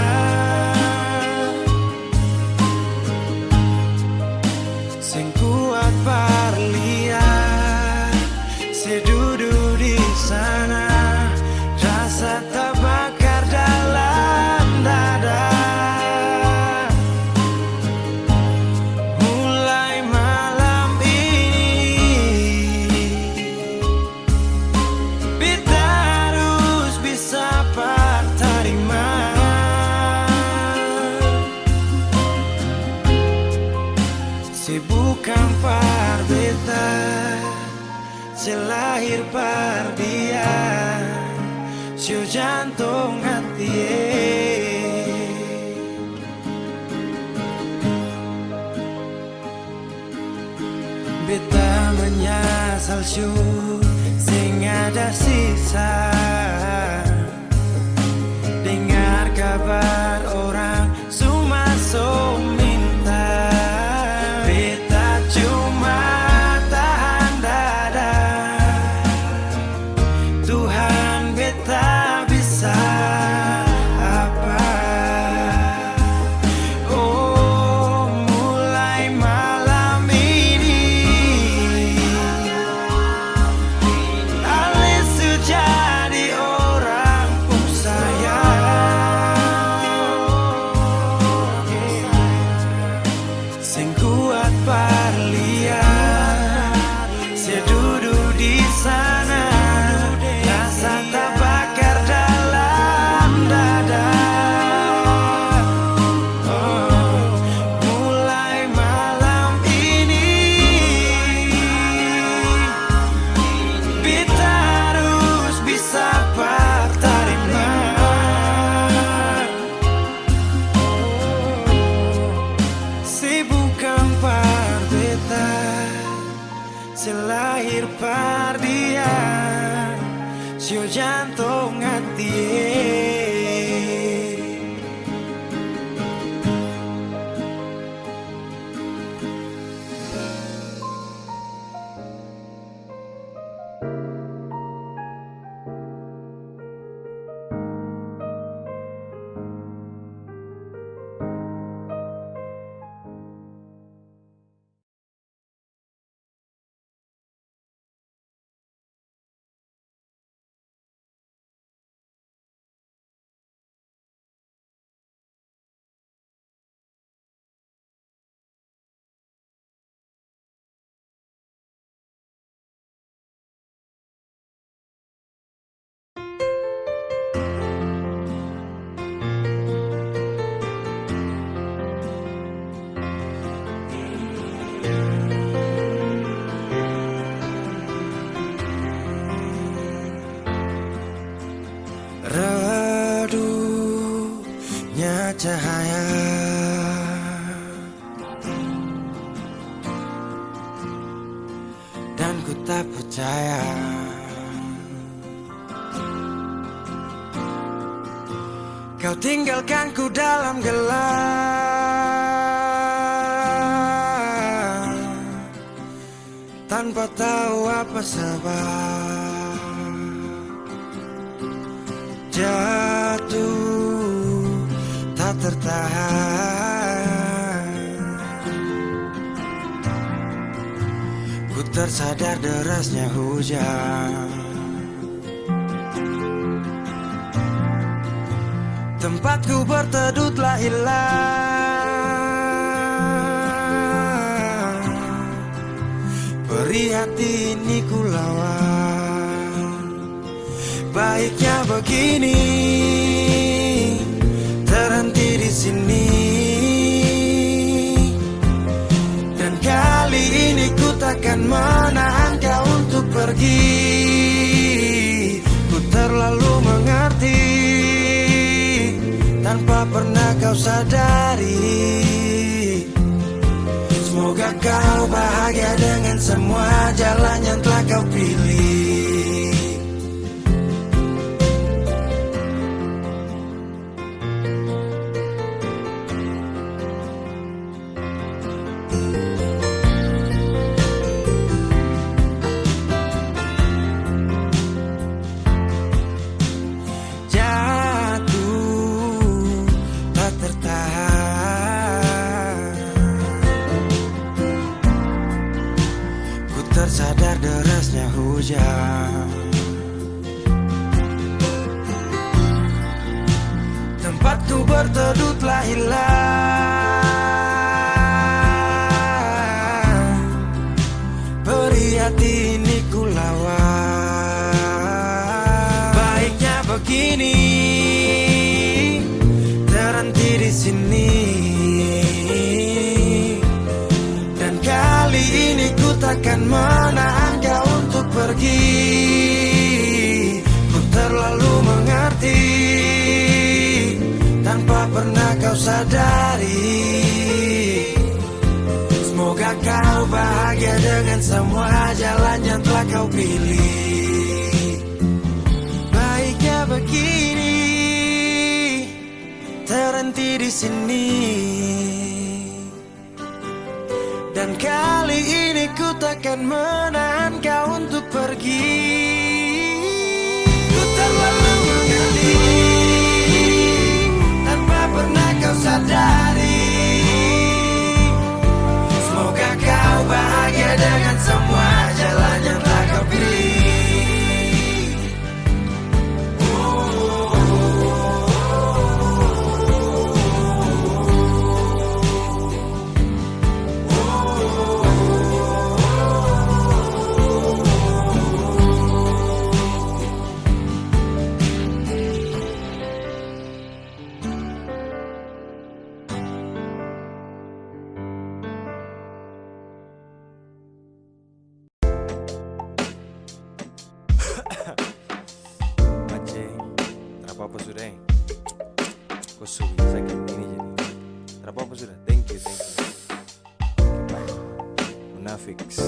sing kuat berlian, sedudu di sana, rasa terbakar dalam dada. Mulai malam ini beta harus bisa terima. Si bukan par beta, si lahir par dia, si jantung hati. Beta menyesal syu sing ada sisa. Dengar kabar orang semua minta, beta cuma tahan dada. Tuhan beta bisa apa? Oh, mulai malam ini Ale su jadi orang sayang, sing kuat berlian, sedudu di sana, rasa terbakar dalam dada. Oh, mulai malam ini beta harus bisa terima. Si bukan par beta, si lahir par dia, si jantung hati. cahaya, dan ku tak percaya kau tinggalkan ku dalam gelap, tanpa tahu apa sebab. Jatuh tak tertahan, ku tersadar derasnya hujan. Tempatku berteduh telah hilang, perih hati ini ku lawan. Baiknya begini, terhenti di sini. Dan kali ini ku takkan menahan kau untuk pergi. Ku terlalu mengerti, tanpa pernah kau sadari. Semoga kau bahagia dengan semua jalan yang telah kau pilih. Tersadar derasnya hujan, tempatku berteduh telah hilang, perih hati ini ku lawan. Baiknya begini, terhenti di sini. Dan kali ini ku takkan menahan kau untuk pergi. Ku terlalu mengerti, tanpa pernah kau sadari. Semoga kau bahagia dengan semua jalan yang telah kau pilih. Baiknya begini, terhenti di sini. Dan kali ini ku takkan menahan kau untuk pergi. Ku terlalu mengerti, tanpa pernah kau sadari. Semoga kau bahagia dengan semua jalan yang telah kau pilih. Apa sudah? Kau sudah sakit ini jadi. Apa sudah? Thank you. Oke, bye. Munafiks.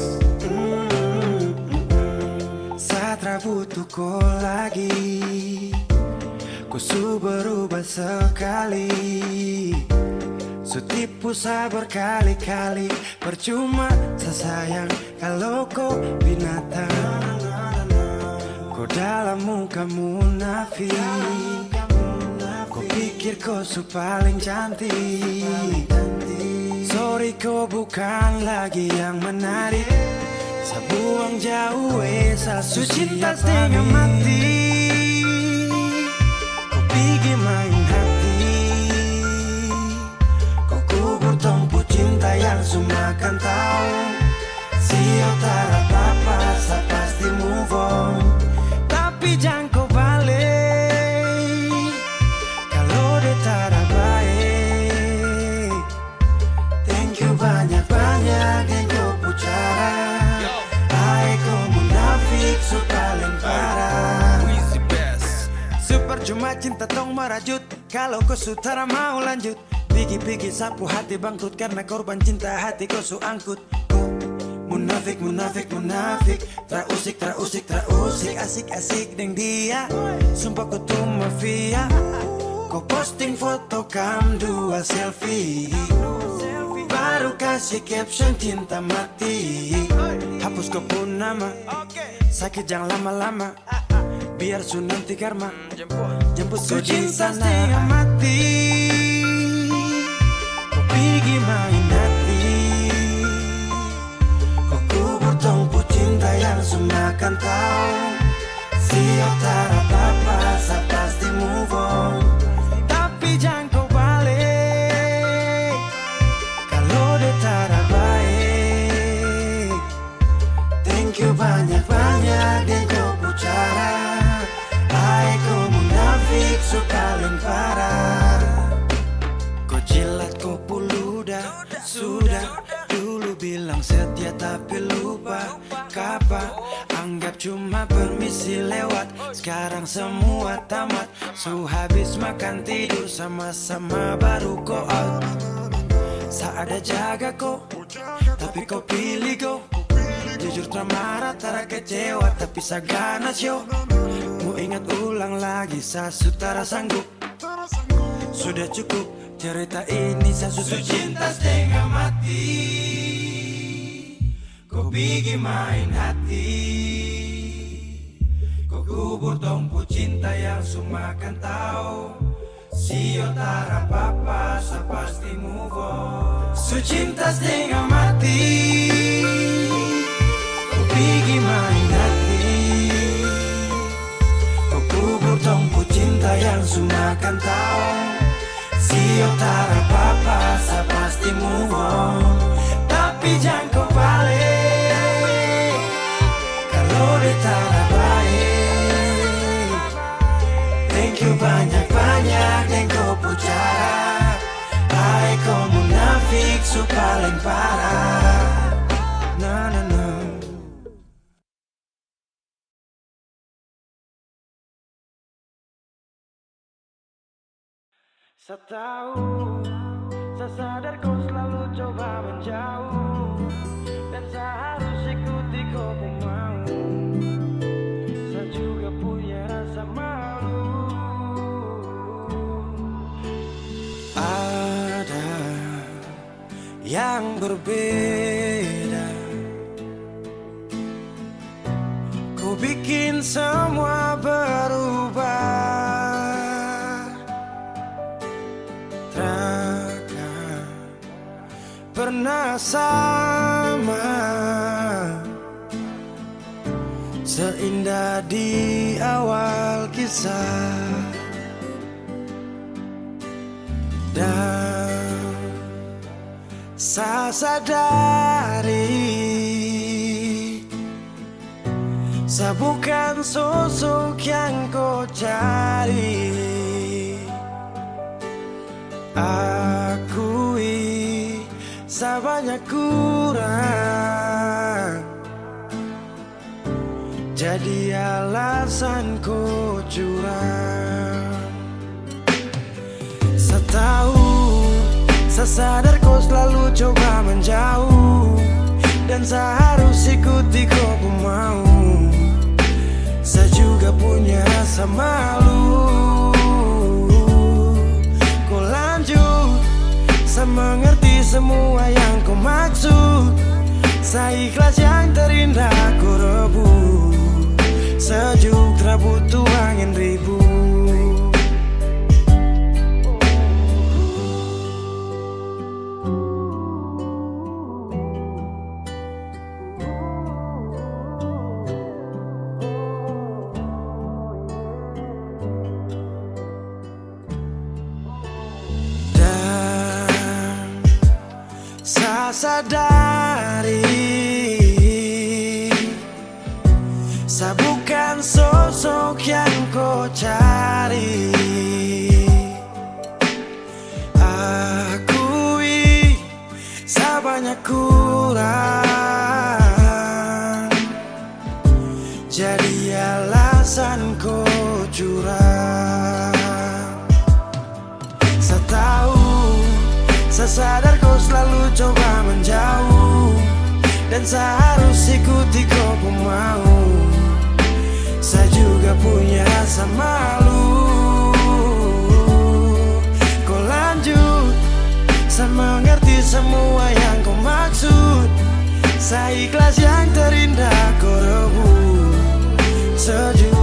Saat butuh kau lagi, kau su berubah sekali. Su tipu saya berkali-kali. Percuma saya sayang kalau kau binatang. Kau dalam muka munafik, kau pikir kau su paling cantik. Sorry kau bukan lagi yang menarik. Saya buang jauh su cinta setengah mati. Kau pergi main hati, kau kubur tumpu cinta yang su makan tahu. Siapa tak apa-apa, saya pasti move on. Tapi jangan kau balik kalau dia tak ada baik. Thank you banyak-banyak yang kau pucara. Hai kau munafik su paling parah. Super cuma cinta tong merajut. Kalau kau sutara mau lanjut, pikir-pikir sapu hati bangkrut karena korban cinta hati kau su angkut. Kau munafik, munafik, munafik, terusik, terusik, terusik, asik-asik deng dia. Sumpah kau tuh mafia. Kau posting foto kam dua selfie, baru kasih caption cinta mati. Hapus kau pun nama, sakit jangan lama-lama, biar su nanti karma jemput kau di sana. Setengah mati, kau pergi main hati, kau kubur tongpu cinta yang semakan tahu. Siotara apa-apa, saya pasti move on. Tapi jangan kau balik kalau dia tak baik. Thank you banyak-banyak dan kau bicara. Hai kau munafik so paling parah. Kau jilat kau puludah, sudah dulu bilang setia tapi lupa kapan. Anggap cuma permisi lewat, sekarang semua tamat. So habis makan tidur sama-sama baru kau out. Saat ada jaga kau, tapi kau pilih kau. Jujur tak marah, tak kecewa, tapi saya ganas yo. Mau ingat ulang lagi, saya sutara sanggup. Sudah cukup cerita ini, saya susu cinta setengah mati. Kau pergi main hati, kau kubur tongpu cinta yang semakan tahu. Siotara apa-apa, saya pasti move on. Su cinta setengah mati, kau pergi main hati, kau kubur tongpu cinta yang semakan tahu. Siotara apa-apa, saya pasti move on. Tapi jangan kau balik kalau dia tak baik. Thank you banyak-banyak dan kau bicara. Hai kau munafik su paling parah. Na na na. Saya tahu, saya sadar kau selalu coba menjauh, dan saya harus ikuti kau pun mau. Saya juga punya rasa malu. Ada yang berbeda, kau bikin semua berubah. Takkan pernah sama, seindah di awal kisah. Dan saya sadari, saya bukan sosok yang kau cari. Akui saya banyak kurang, jadi alasan kau curang. Saya tahu, saya sadar kau selalu coba menjauh, dan saya harus ikuti kau pun mau. Saya juga punya rasa malu. Kau lanjut, saya mengerti semua yang kau maksud. Saya ikhlas yang terindah kau rebut. Sejuk tak butuh angin ribut. Saya sadari, saya bukan sosok yang kau cari. Akui, saya banyak kurang, jadi alasan kau curang. sadar kau selalu coba menjauh, dan seharus ikuti kau pun mau. Saya juga punya rasa malu. Kau lanjut, saya mengerti semua yang kau maksud. Saya ikhlas yang terindah kau rebut sejuta.